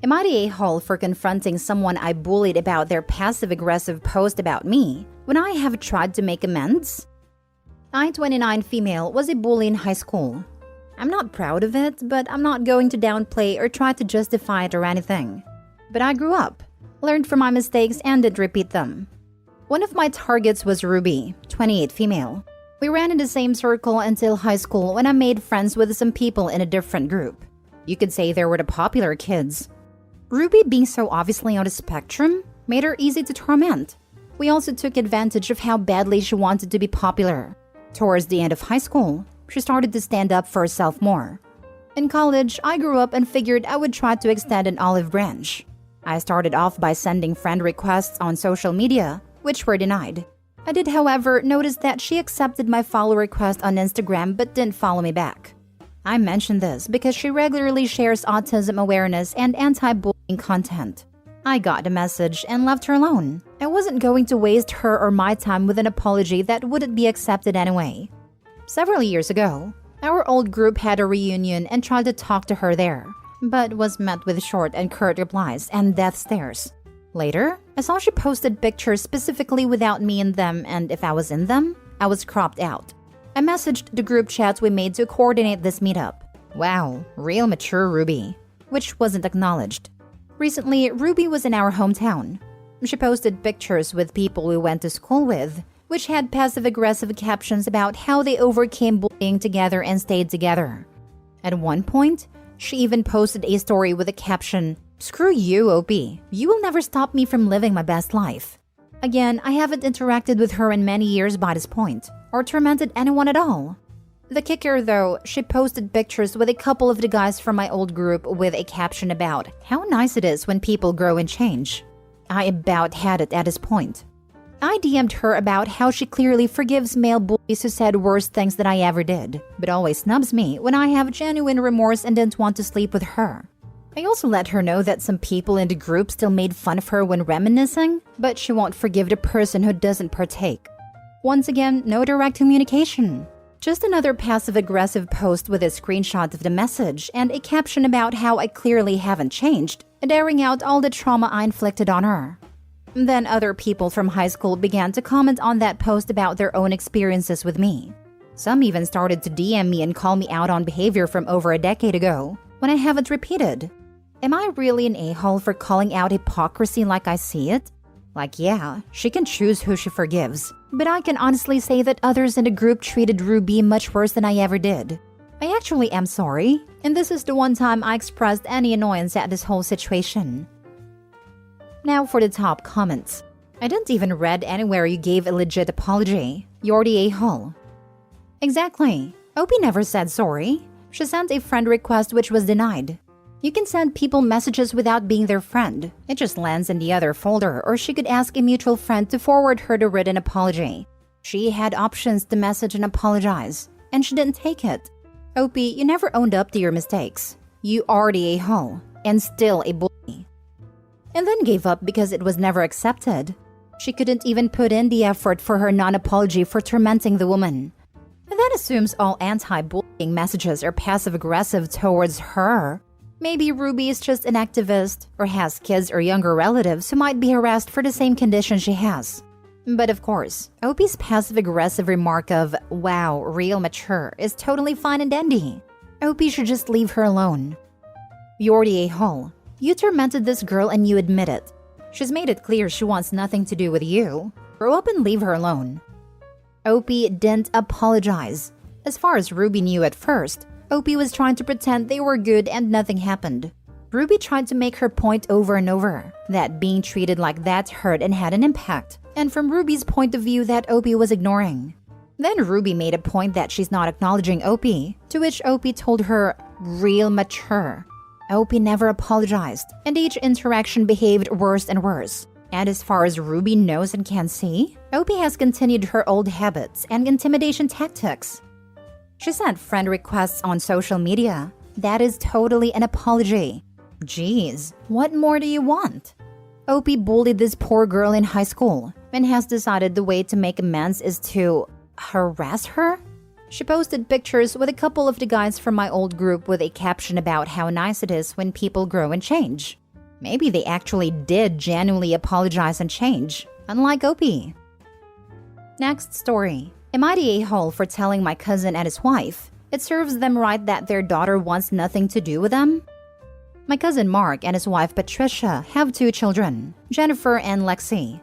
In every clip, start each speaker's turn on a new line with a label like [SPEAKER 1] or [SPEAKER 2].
[SPEAKER 1] Am I the a-hole for confronting someone I bullied about their passive-aggressive post about me when I have tried to make amends? I, 29 female, was a bully in high school. I'm not proud of it, but I'm not going to downplay or try to justify it or anything. But I grew up, learned from my mistakes, and didn't repeat them. One of my targets was Ruby, 28 female. We ran in the same circle until high school when I made friends with some people in a different group. You could say they were the popular kids. Ruby, being so obviously on the spectrum, made her easy to torment. We also took advantage of how badly she wanted to be popular. Towards the end of high school, she started to stand up for herself more. In college, I grew up and figured I would try to extend an olive branch. I started off by sending friend requests on social media, which were denied. I did, however, notice that she accepted my follow request on Instagram but didn't follow me back. I mention this because she regularly shares autism awareness and anti-bullying content. I got the message and left her alone. I wasn't going to waste her or my time with an apology that wouldn't be accepted anyway. Several years ago, our old group had a reunion and tried to talk to her there, but was met with short and curt replies and death stares. Later, I saw she posted pictures specifically without me in them, and if I was in them, I was cropped out. I messaged the group chats we made to coordinate this meetup. Wow, real mature Ruby, which wasn't acknowledged. Recently, Ruby was in our hometown. She posted pictures with people we went to school with, which had passive-aggressive captions about how they overcame bullying together and stayed together. At one point, she even posted a story with a caption, "Screw you, OP. You will never stop me from living my best life." Again, I haven't interacted with her in many years by this point, or tormented anyone at all. The kicker, though, she posted pictures with a couple of the guys from my old group with a caption about how nice it is when people grow and change. I about had it at this point. I DM'd her about how she clearly forgives male bullies who said worse things than I ever did, but always snubs me when I have genuine remorse and didn't want to sleep with her. I also let her know that some people in the group still made fun of her when reminiscing, but she won't forgive the person who doesn't partake. Once again, no direct communication. Just another passive-aggressive post with a screenshot of the message and a caption about how I clearly haven't changed, and airing out all the trauma I inflicted on her. Then other people from high school began to comment on that post about their own experiences with me. Some even started to DM me and call me out on behavior from over a decade ago, when I haven't repeated. Am I really an a-hole for calling out hypocrisy like I see it? Like, yeah, she can choose who she forgives, but I can honestly say that others in the group treated Ruby much worse than I ever did. I actually am sorry, and this is the one time I expressed any annoyance at this whole situation. Now for the top comments. I didn't even read anywhere you gave a legit apology. You're the a-hole. Exactly. Opie never said sorry. She sent a friend request which was denied. You can send people messages without being their friend. It just lands in the other folder, or she could ask a mutual friend to forward her the written apology. She had options to message and apologize, and she didn't take it. Opie, you never owned up to your mistakes. You are the a-hole, and still a bully. And then gave up because it was never accepted. She couldn't even put in the effort for her non-apology for tormenting the woman. And that assumes all anti-bullying messages are passive-aggressive towards her. Maybe Ruby is just an activist, or has kids or younger relatives who might be harassed for the same condition she has. But of course, Opie's passive-aggressive remark of, "Wow, real mature," is totally fine and dandy. Opie should just leave her alone. You're the a-hole. You tormented this girl and you admit it. She's made it clear she wants nothing to do with you. Grow up and leave her alone. Opie didn't apologize. As far as Ruby knew at first, Opie was trying to pretend they were good and nothing happened. Ruby tried to make her point over and over, that being treated like that hurt and had an impact, and from Ruby's point of view that Opie was ignoring. Then Ruby made a point that she's not acknowledging Opie, to which Opie told her, "Real mature." Opie never apologized, and each interaction behaved worse and worse. And as far as Ruby knows and can see, Opie has continued her old habits and intimidation tactics. She sent friend requests on social media. That is totally an apology. Jeez, what more do you want? Opie bullied this poor girl in high school and has decided the way to make amends is to harass her? She posted pictures with a couple of the guys from my old group with a caption about how nice it is when people grow and change. Maybe they actually did genuinely apologize and change, unlike OP. Next story. Am I the a-hole for telling my cousin and his wife it serves them right that their daughter wants nothing to do with them? My cousin Mark and his wife Patricia have 2 children, Jennifer and Lexi.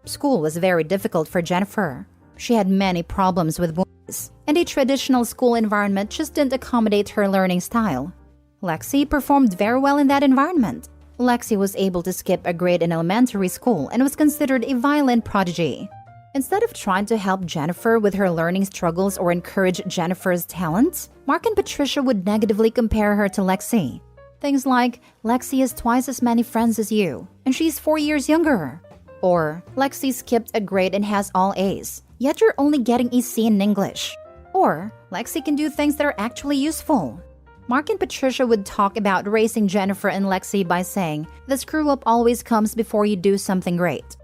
[SPEAKER 1] School was very difficult for Jennifer. She had many problems with boys, and a traditional school environment just didn't accommodate her learning style. Lexi performed very well in that environment. Lexi was able to skip a grade in elementary school and was considered a violin prodigy. Instead of trying to help Jennifer with her learning struggles or encourage Jennifer's talents, Mark and Patricia would negatively compare her to Lexi. Things like, Lexi has twice as many friends as you, and she's 4 years younger. Or, Lexi skipped a grade and has all A's, yet you're only getting a C in English. Or, Lexi can do things that are actually useful. Mark and Patricia would talk about raising Jennifer and Lexi by saying, the screw-up always comes before you do something great.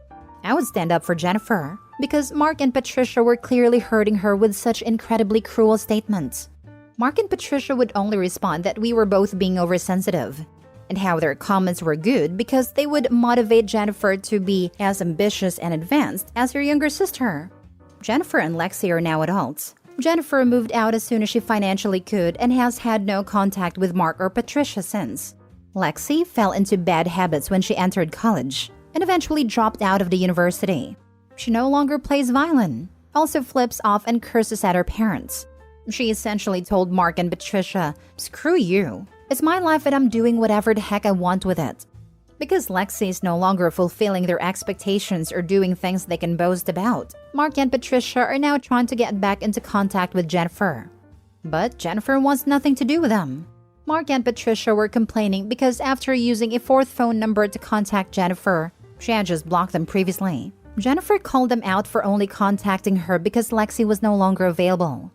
[SPEAKER 1] I would stand up for Jennifer, because Mark and Patricia were clearly hurting her with such incredibly cruel statements. Mark and Patricia would only respond that we were both being oversensitive, and how their comments were good because they would motivate Jennifer to be as ambitious and advanced as her younger sister. Jennifer and Lexi are now adults. Jennifer moved out as soon as she financially could and has had no contact with Mark or Patricia since. Lexi fell into bad habits when she entered college and eventually dropped out of the university. She no longer plays violin, also flips off and curses at her parents. She essentially told Mark and Patricia, screw you. It's my life and I'm doing whatever the heck I want with it. Because Lexi is no longer fulfilling their expectations or doing things they can boast about, Mark and Patricia are now trying to get back into contact with Jennifer. But Jennifer wants nothing to do with them. Mark and Patricia were complaining because after using a 4th phone number to contact Jennifer, she had just blocked them previously. Jennifer called them out for only contacting her because Lexi was no longer available.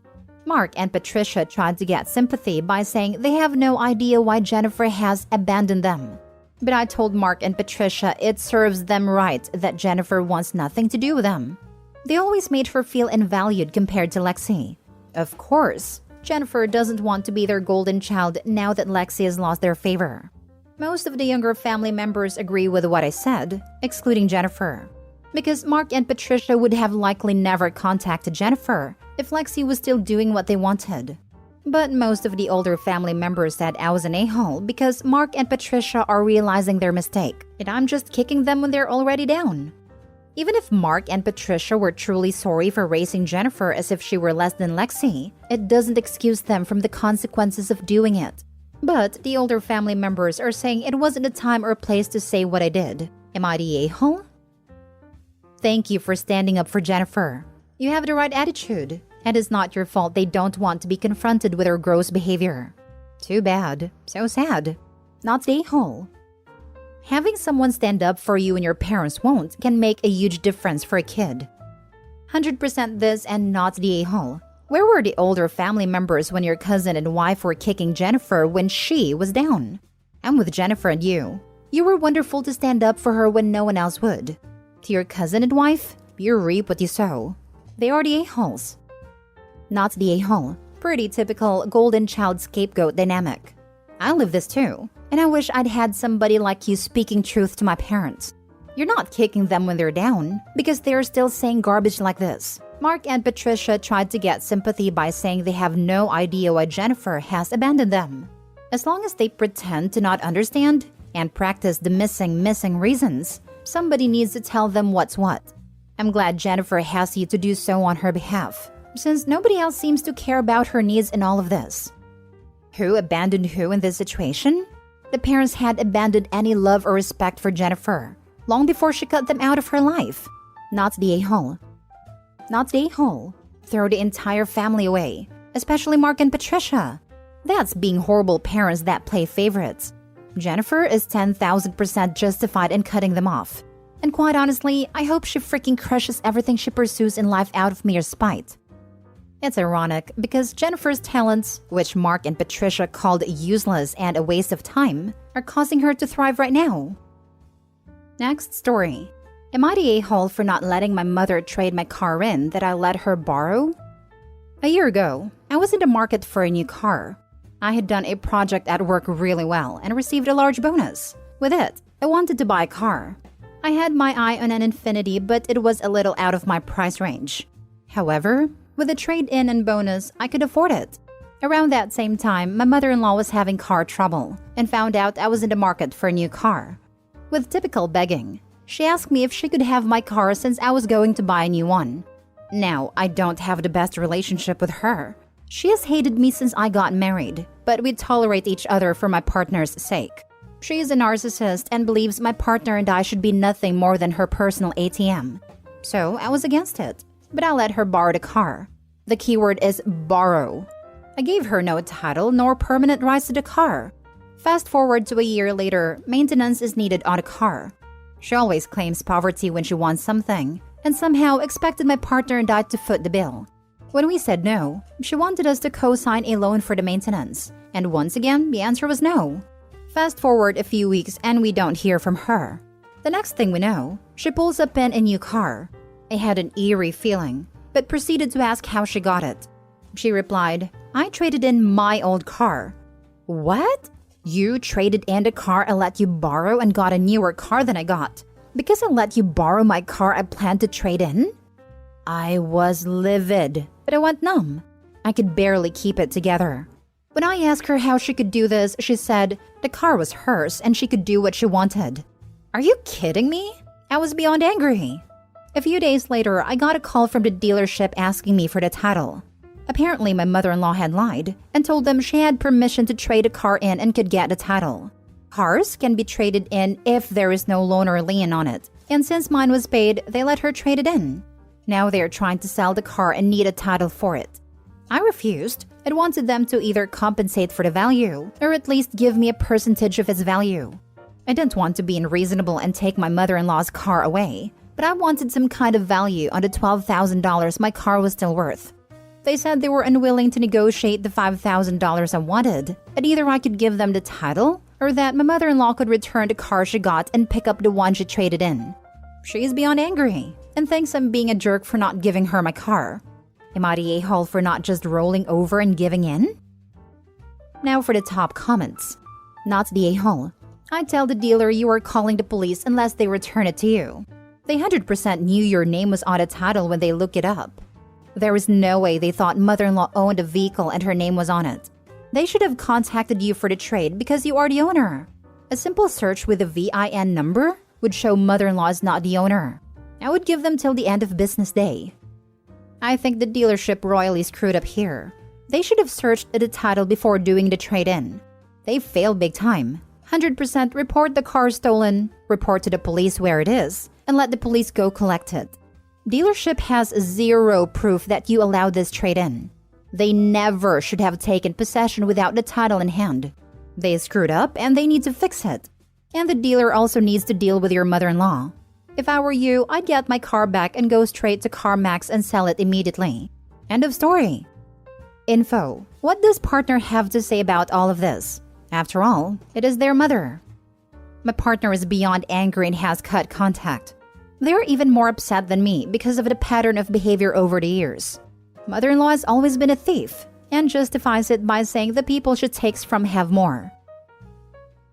[SPEAKER 1] Mark and Patricia tried to get sympathy by saying they have no idea why Jennifer has abandoned them. But I told Mark and Patricia it serves them right that Jennifer wants nothing to do with them. They always made her feel invalued compared to Lexi. Of course, Jennifer doesn't want to be their golden child now that Lexi has lost their favor. Most of the younger family members agree with what I said, excluding Jennifer. Because Mark and Patricia would have likely never contacted Jennifer if Lexi was still doing what they wanted. But most of the older family members said I was an a-hole because Mark and Patricia are realizing their mistake, and I'm just kicking them when they're already down. Even if Mark and Patricia were truly sorry for raising Jennifer as if she were less than Lexi, it doesn't excuse them from the consequences of doing it. But the older family members are saying it wasn't a time or place to say what I did. Am I the a-hole? Thank you for standing up for Jennifer. You have the right attitude, and it's not your fault they don't want to be confronted with her gross behavior. Too bad. So sad. Not the a-hole. Having someone stand up for you when your parents won't can make a huge difference for a kid. 100% this and not the a-hole. Where were the older family members when your cousin and wife were kicking Jennifer when she was down? I'm with Jennifer and you. You were wonderful to stand up for her when no one else would. To your cousin and wife, you reap what you sow. They are the a-holes. Not the a-hole. Pretty typical golden child scapegoat dynamic. I live this too, and I wish I'd had somebody like you speaking truth to my parents. You're not kicking them when they're down, because they're still saying garbage like this. Mark and Patricia tried to get sympathy by saying they have no idea why Jennifer has abandoned them. As long as they pretend to not understand and practice the missing reasons, somebody needs to tell them what's what. I'm glad Jennifer has you to do so on her behalf, since nobody else seems to care about her needs in all of this. Who abandoned who in this situation? The parents had abandoned any love or respect for Jennifer, long before she cut them out of her life. Not the a-hole. Not the a-hole. Throw the entire family away, especially Mark and Patricia. That's being horrible parents that play favorites. Jennifer is 10,000% justified in cutting them off. And quite honestly, I hope she freaking crushes everything she pursues in life out of mere spite. It's ironic because Jennifer's talents, which Mark and Patricia called useless and a waste of time, are causing her to thrive right now. Next story. Am I the a-hole for not letting my mother trade my car in that I let her borrow? A year ago, I was in the market for a new car. I had done a project at work really well and received a large bonus. With it, I wanted to buy a car. I had my eye on an Infiniti, but it was a little out of my price range. However, with a trade-in and bonus, I could afford it. Around that same time, my mother-in-law was having car trouble and found out I was in the market for a new car. With typical begging, she asked me if she could have my car since I was going to buy a new one. Now, I don't have the best relationship with her. She has hated me since I got married, but we tolerate each other for my partner's sake. She is a narcissist and believes my partner and I should be nothing more than her personal ATM. So I was against it, but I let her borrow the car. The keyword is borrow. I gave her no title nor permanent rights to the car. Fast forward to a year later, maintenance is needed on the car. She always claims poverty when she wants something, and somehow expected my partner and I to foot the bill. When we said no, she wanted us to co-sign a loan for the maintenance, and once again, the answer was no. Fast forward a few weeks and we don't hear from her. The next thing we know, she pulls up in a new car. I had an eerie feeling, but proceeded to ask how she got it. She replied, "I traded in my old car." What? You traded in the car I let you borrow and got a newer car than I got? Because I let you borrow my car I planned to trade in? I was livid, but I went numb. I could barely keep it together. When I asked her how she could do this, she said the car was hers and she could do what she wanted. Are you kidding me? I was beyond angry. A few days later, I got a call from the dealership asking me for the title. Apparently, my mother-in-law had lied and told them she had permission to trade a car in and could get the title. Cars can be traded in if there is no loan or lien on it, and since mine was paid, they let her trade it in. Now they are trying to sell the car and need a title for it. I refused and wanted them to either compensate for the value or at least give me a percentage of its value. I didn't want to be unreasonable and take my mother-in-law's car away, but I wanted some kind of value on the $12,000 my car was still worth. They said they were unwilling to negotiate the $5,000 I wanted, and either I could give them the title or that my mother-in-law could return the car she got and pick up the one she traded in. She is beyond angry and thinks I'm being a jerk for not giving her my car. Am I the a-hole for not just rolling over and giving in? Now for the top comments. Not the a-hole. I tell the dealer you are calling the police unless they return it to you. They 100% knew your name was on the title when they looked it up. There is no way they thought mother-in-law owned a vehicle and her name was on it. They should have contacted you for the trade because you are the owner. A simple search with a VIN number would show mother-in-law is not the owner. I would give them till the end of business day. I think the dealership royally screwed up here. They should have searched the title before doing the trade-in. They failed big time. 100% report the car stolen, report to the police where it is, and let the police go collect it. Dealership has zero proof that you allowed this trade-in. They never should have taken possession without the title in hand. They screwed up and they need to fix it. And the dealer also needs to deal with your mother-in-law. If I were you, I'd get my car back and go straight to CarMax and sell it immediately. End of story. Info. What does partner have to say about all of this? After all, it is their mother. My partner is beyond angry and has cut contact. They're even more upset than me because of the pattern of behavior over the years. Mother-in-law has always been a thief and justifies it by saying the people she takes from have more.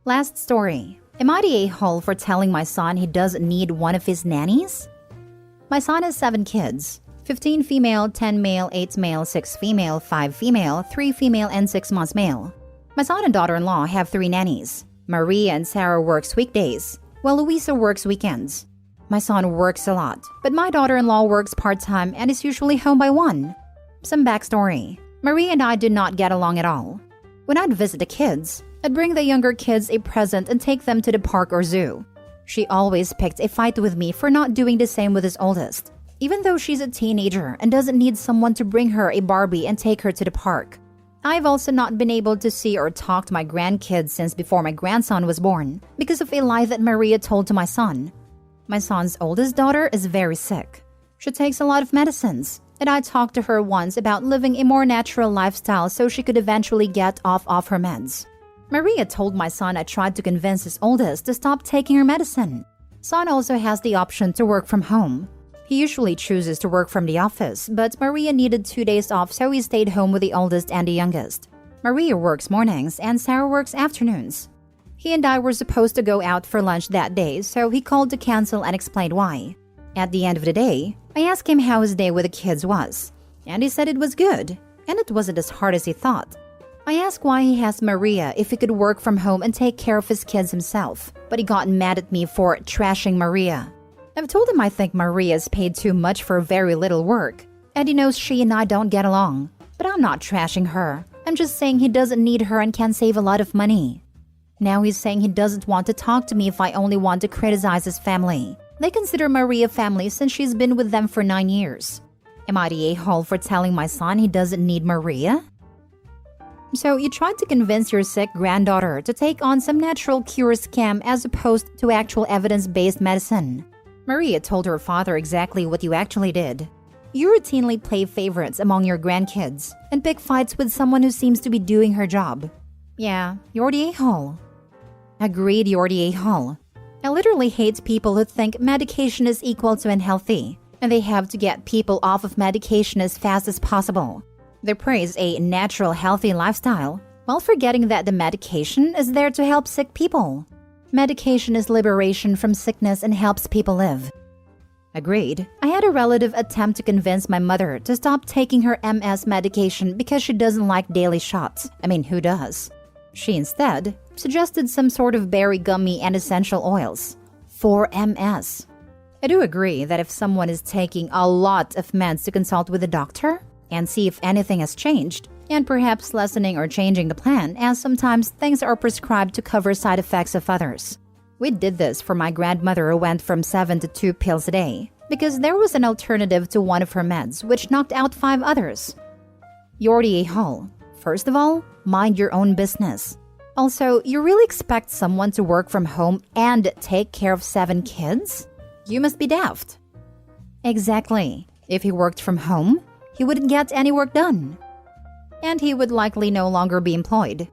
[SPEAKER 1] Last story. Am I the a-hole for telling my son he doesn't need one of his nannies? My son has 7 kids. 15 female, 10 male, 8 male, 6 female, 5 female, 3 female, and 6 months male. My son and daughter-in-law have 3 nannies. Maria and Sarah works weekdays, while Louisa works weekends. My son works a lot, but my daughter-in-law works part-time and is usually home by 1. Some backstory. Maria and I did not get along at all. When I'd visit the kids, I'd bring the younger kids a present and take them to the park or zoo. She always picked a fight with me for not doing the same with his oldest, even though she's a teenager and doesn't need someone to bring her a Barbie and take her to the park. I've also not been able to see or talk to my grandkids since before my grandson was born because of a lie that Maria told to my son. My son's oldest daughter is very sick. She takes a lot of medicines, and I talked to her once about living a more natural lifestyle so she could eventually get off her meds. Maria told my son I tried to convince his oldest to stop taking her medicine. Son also has the option to work from home. He usually chooses to work from the office, but Maria needed 2 days off, so he stayed home with the oldest and the youngest. Maria works mornings and Sarah works afternoons. He and I were supposed to go out for lunch that day, so he called to cancel and explained why. At the end of the day, I asked him how his day with the kids was, and he said it was good, and it wasn't as hard as he thought. I asked why he asked Maria if he could work from home and take care of his kids himself, but he got mad at me for trashing Maria. I've told him I think Maria is paid too much for very little work, and he knows she and I don't get along. But I'm not trashing her. I'm just saying he doesn't need her and can save a lot of money. Now he's saying he doesn't want to talk to me if I only want to criticize his family. They consider Maria family since she's been with them for 9 years. Am I the a-hole for telling my son he doesn't need Maria? So you tried to convince your sick granddaughter to take on some natural cure scam as opposed to actual evidence-based medicine. Maria told her father exactly what you actually did. You routinely play favorites among your grandkids and pick fights with someone who seems to be doing her job. Yeah, you're the a-hole. Agreed, you're the a-hole. I literally hate people who think medication is equal to unhealthy, and they have to get people off of medication as fast as possible. They praise a natural, healthy lifestyle, while forgetting that the medication is there to help sick people. Medication is liberation from sickness and helps people live. Agreed. I had a relative attempt to convince my mother to stop taking her MS medication because she doesn't like daily shots. I mean, who does? She instead suggested some sort of berry gummy and essential oils for MS. I do agree that if someone is taking a lot of meds to consult with a doctor and see if anything has changed, and perhaps lessening or changing the plan, as sometimes things are prescribed to cover side effects of others. We did this for my grandmother who went from 7 to 2 pills a day, because there was an alternative to one of her meds, which knocked out 5 others. You're the a-hole. First of all, mind your own business. Also, you really expect someone to work from home and take care of 7 kids? You must be daft. Exactly. If he worked from home, he wouldn't get any work done. And he would likely no longer be employed.